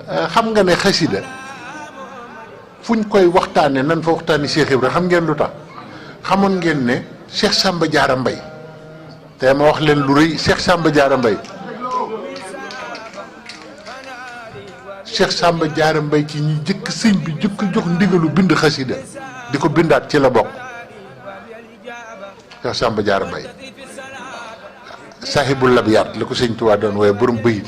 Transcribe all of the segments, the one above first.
xam nga ne xasida fuñ koy waxtaane nan fa waxtaani Cheikh Ibra xam ngeen lu tax xamoon ngeen ne Cheikh Samba Diarra Mbaye te ma wax leen lu rëy Cheikh Samba Diarra Mbaye Cheikh Samba Diarra Mbaye ci ñi jëkk sëñ bi jëkk jox ndigalu bind xasida di ko bindaat ci la bokk Cheikh Samba Diarra Mbaye sahibul labiyaat la ko sëñ Tuubaa doon waaye borom bëyit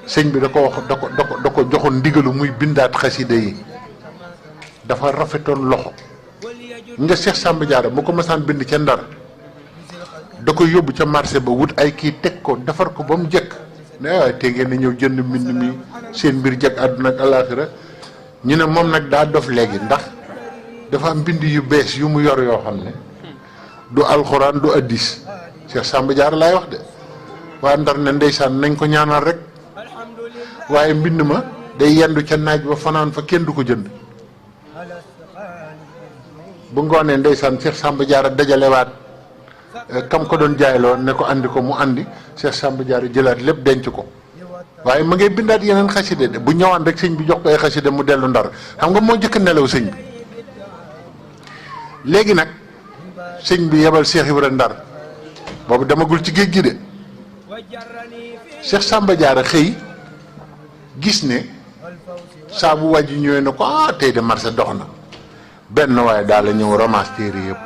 sëñ bi da ko wax da ko joxoon ndigalu muy bindaat xasida yi dafa rafetoon loxo nga Cheikh Samba Diarra mu ko masaan bind ca Ndar da ko yóbbu ca marché ba wut ay kii teg ko defar ko ba mu jekk ne waaye te ngeen ñëw jënd mbind mi seen mbir jekk àdduna ak alaaxira ñu ne moom nag daa dof léegi ndax dafa am mbind yu bees yu mu yor yoo xam ne du alxuraan du addis Cheikh Samba Diarra laay wax de waa Ndar ne ndeysaan nañ ko ñaanal rek waaye mbind ma day yendu ca naaj ba fanaan fa kenn du ko jënd bu ngoonee ndeysaan Cheikh Samba Diarra dajalewaat kam ko doon jaayloo ne ko andi ko mu andi Cheikh Samba Diarra jëlaat lépp denc ko waaye ma ngay bindaat yeneen xaside de bu ñëwaan rek sëñ bi jox ko ay xaside mu dellu Ndar xam nga moo jëkk nelaw sëñ bi léegi nag sëñ bi yebal Cheikh Ibra Ndar boobu demagul ci géej gi de Cheikh Samba Diarra xëy gis ne saa bu wàjji ñëwee na ko tey de marché dox na benn waaye daal la ñëw ramasse téere yëpp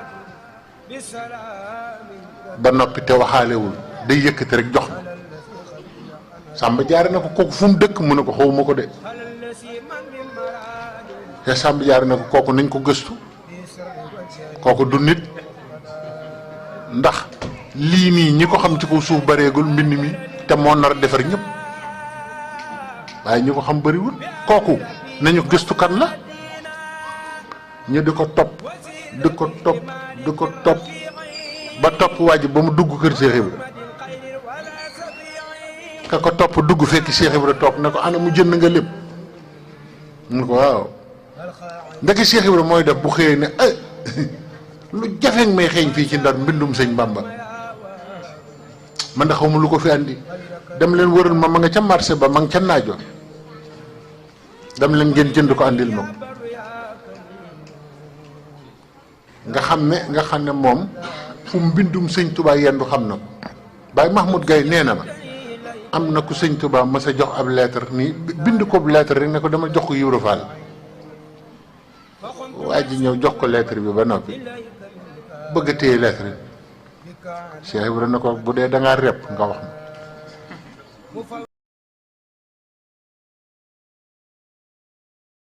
ba noppi te waxaalewul day yëkkati rek jox na Samba Diarra na ko kooku fu mu dëkk mu ne ko xawma ko de te Samba Diarra na ko kooku nañ ko gëstu kooku du nit ndax lii nii ñi ko xam ci kaw suuf bareegul mbind mi te moo nar a defar ñëpp waaye ñi ko xam bariwul kooku nañu gëstu kan la ñu di ko topp di ko topp di ko topp ba topp waa ji ba mu dugg kër Cheikh Ibra ka ko topp dugg fekk Cheikh Ibra toog ne ko ana mu jënd nga lépp mu ne ko waaw ndeke Cheikh Ibra mooy def bu xëyee ne lu jafeeg may xeeñ fii ci Ndar mbindum sëñ Bamba man da xaw ma lu ko fi andi dem leen wëral ma nga ca marché ba ma nga ca naajoon dem leen ngeen jënd ko andil ma ko nga xam ne moom fu mbindum sëñ Touba yendu xam na ko Baye Mahmoud Gaye nee na ma am na ku sëñ Touba ma sa jox ab lettre nii bind ko ab lettre rek ne ko dama jox ko Ibra Fall waa ji ñëw jox ko lettre bi ba noppi bëgg a téye lettre bi Cheikh Ibra na ko bu dee da ngaa rep nga wax ma